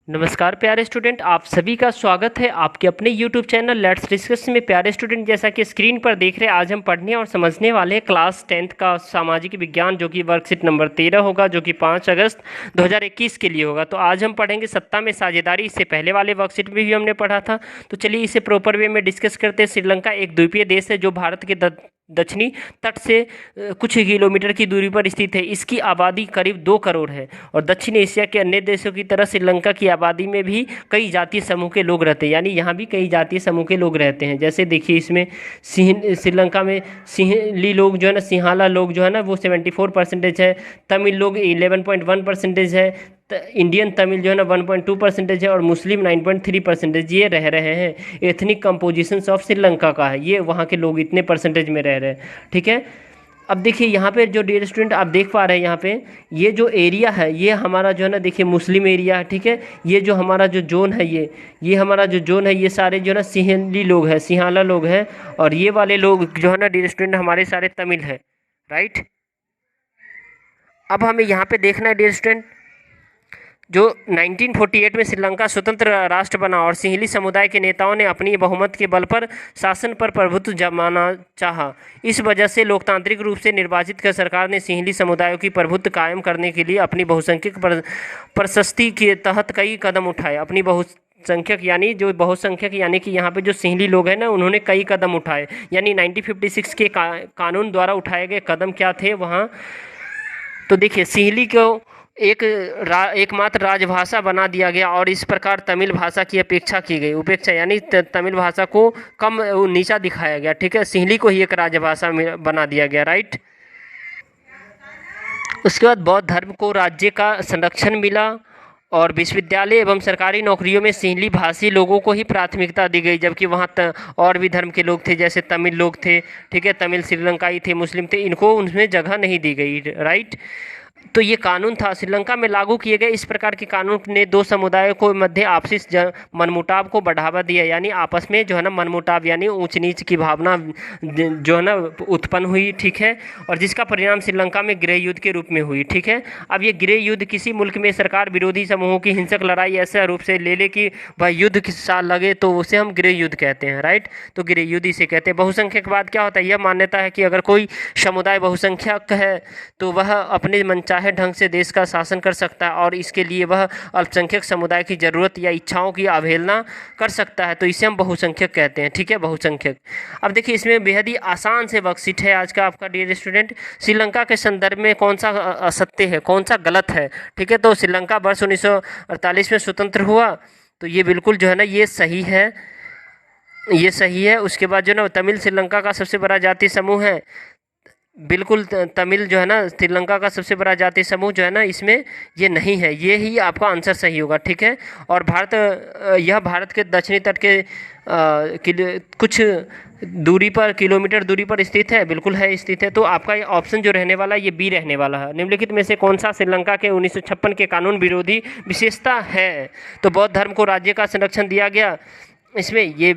नमस्कार प्यारे स्टूडेंट, आप सभी का स्वागत है आपके अपने YouTube चैनल लेट्स डिस्कस में। प्यारे स्टूडेंट, जैसा कि स्क्रीन पर देख रहे हैं, आज हम पढ़ने और समझने वाले हैं क्लास 10th का सामाजिक विज्ञान, जो कि वर्कशीट नंबर 13 होगा, जो कि 5 अगस्त 2021 के लिए होगा। तो आज हम पढ़ेंगे सत्ता में साझेदारी। इससे पहले वाले वर्कशीट में भी हमने पढ़ा था, तो चलिए इसे प्रॉपर वे में डिस्कस करते हैं। श्रीलंका एक द्वीपीय देश है जो भारत के दक्षिणी तट से कुछ ही किलोमीटर की दूरी पर स्थित है। इसकी आबादी करीब 2 करोड़ है और दक्षिण एशिया के अन्य देशों की तरह श्रीलंका की आबादी में भी कई जातीय समूह के लोग रहते हैं, यानी यहाँ भी कई जातीय समूह के लोग रहते हैं। जैसे देखिए, इसमें श्रीलंका में सिंहली लोग जो है ना, सिंहाला लोग जो है ना, वो 74% है। तमिल लोग 11.1% है। इंडियन तमिल जो है ना 1.2% है और मुस्लिम 9.3% ये रह रहे हैं। एथनिक कंपोजिशन ऑफ श्रीलंका का है ये, वहाँ के लोग इतने परसेंटेज में रह रहे हैं। ठीक है, अब देखिए यहाँ पे जो डियर स्टूडेंट आप देख पा रहे हैं, यहाँ पे ये जो एरिया है ये हमारा जो है ना, देखिए मुस्लिम एरिया है। ठीक है, ये जो हमारा जो जोन है, ये हमारा जो जोन है, ये सारे जो है ना सिंहली लोग हैं, सिंहाला लोग हैं। और ये वाले लोग जो है ना डियर स्टूडेंट हमारे सारे तमिल हैं, राइट। अब हमें यहाँ पे देखना है डियर स्टूडेंट, जो 1948 में श्रीलंका स्वतंत्र राष्ट्र बना और सिंहली समुदाय के नेताओं ने अपनी बहुमत के बल पर शासन पर प्रभुत्व जमाना चाहा। इस वजह से लोकतांत्रिक रूप से निर्वाचित कर सरकार ने सिंहली समुदायों की प्रभुत्व कायम करने के लिए अपनी बहुसंख्यक प्रशस्ति के तहत कई कदम उठाए। अपनी बहुसंख्यक यानी कि यहाँ पे जो सिंहली लोग हैं ना, उन्होंने कई कदम उठाए। यानी 1956 के कानून द्वारा उठाए गए कदम क्या थे वहाँ, तो देखिए सिंहली को एकमात्र राजभाषा बना दिया गया और इस प्रकार तमिल भाषा की उपेक्षा यानी तमिल भाषा को कम नीचा दिखाया गया। ठीक है, सिंहली को ही एक राजभाषा बना दिया गया, राइट। उसके बाद बौद्ध धर्म को राज्य का संरक्षण मिला और विश्वविद्यालय एवं सरकारी नौकरियों में सिंहली भाषी लोगों को ही प्राथमिकता दी गई, जबकि वहाँ और भी धर्म के लोग थे, जैसे तमिल लोग थे। ठीक है, तमिल श्रीलंकाई थे, मुस्लिम थे, इनको उनमें जगह नहीं दी गई, राइट। तो ये कानून था श्रीलंका में लागू किए गए। इस प्रकार के कानून ने दो समुदायों को मध्य आपसी मनमुटाव को बढ़ावा दिया, यानी आपस में जो है ना मनमुटाव यानी ऊंच नीच की भावना जो है ना उत्पन्न हुई। ठीक है, और जिसका परिणाम श्रीलंका में गृह युद्ध के रूप में हुई। ठीक है, अब ये गृह युद्ध किसी मुल्क में सरकार विरोधी समूहों की हिंसक लड़ाई ऐसा रूप से ले ले कि वह युद्ध किस साल लगे, तो उसे हम गृह युद्ध कहते हैं, राइट। तो गृह युद्ध इसे कहते हैं। बहुसंख्यकवाद क्या होता है, यह मान्यता है कि अगर कोई समुदाय बहुसंख्यक है तो वह अपने मनचाहे ढंग से देश का शासन कर सकता है और इसके लिए वह अल्पसंख्यक समुदाय की जरूरत या इच्छाओं की अवहेलना कर सकता है, तो इसे हम बहुसंख्यक कहते हैं। ठीक है, बहुसंख्यक। अब देखिए, इसमें बेहद ही आसान से वर्कशीट है आज का आपका डियर स्टूडेंट। श्रीलंका के संदर्भ में कौन सा असत्य है, कौन सा गलत है। ठीक है, तो श्रीलंका वर्ष 1948 में स्वतंत्र हुआ, तो ये बिल्कुल जो है ना ये सही है, ये सही है। उसके बाद जो ना तमिल श्रीलंका का सबसे बड़ा जातीय समूह है, बिल्कुल तमिल जो है ना श्रीलंका का सबसे बड़ा जातीय समूह जो है ना, इसमें ये नहीं है, ये ही आपका आंसर सही होगा। ठीक है, और यह भारत के दक्षिणी तट के कुछ दूरी पर, किलोमीटर दूरी पर स्थित है, बिल्कुल है, स्थित है। तो आपका ये ऑप्शन जो रहने वाला है ये बी रहने वाला है। निम्नलिखित में से कौन सा श्रीलंका के 1956 के कानून विरोधी विशेषता है, तो बौद्ध धर्म को राज्य का संरक्षण दिया गया, इसमें ये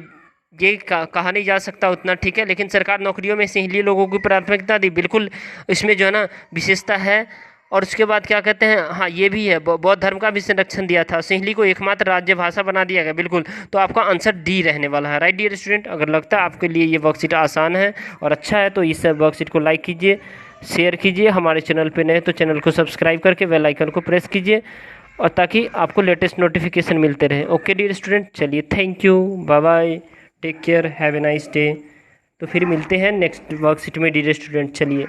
कहा नहीं जा सकता उतना। ठीक है, लेकिन सरकार नौकरियों में सिंहली लोगों की प्राथमिकता दी, बिल्कुल इसमें जो है ना विशेषता है। और उसके बाद क्या कहते हैं, हाँ ये भी है, बौद्ध धर्म का भी संरक्षण दिया था, सिंहली को एकमात्र राज्य भाषा बना दिया गया, बिल्कुल। तो आपका आंसर डी रहने वाला है, राइट डियर स्टूडेंट। अगर लगता है आपके लिए ये वर्कशीट आसान है और अच्छा है, तो इस वर्कशीट को लाइक कीजिए, शेयर कीजिए। हमारे चैनल पर नए तो चैनल को सब्सक्राइब करके बेल आइकन को प्रेस कीजिए, और ताकि आपको लेटेस्ट नोटिफिकेशन मिलते रहे। ओके डियर स्टूडेंट, चलिए thank you, bye bye, take care, have a nice day. तो फिर मिलते हैं नेक्स्ट वर्कशीट में डियर स्टूडेंट, चलिए।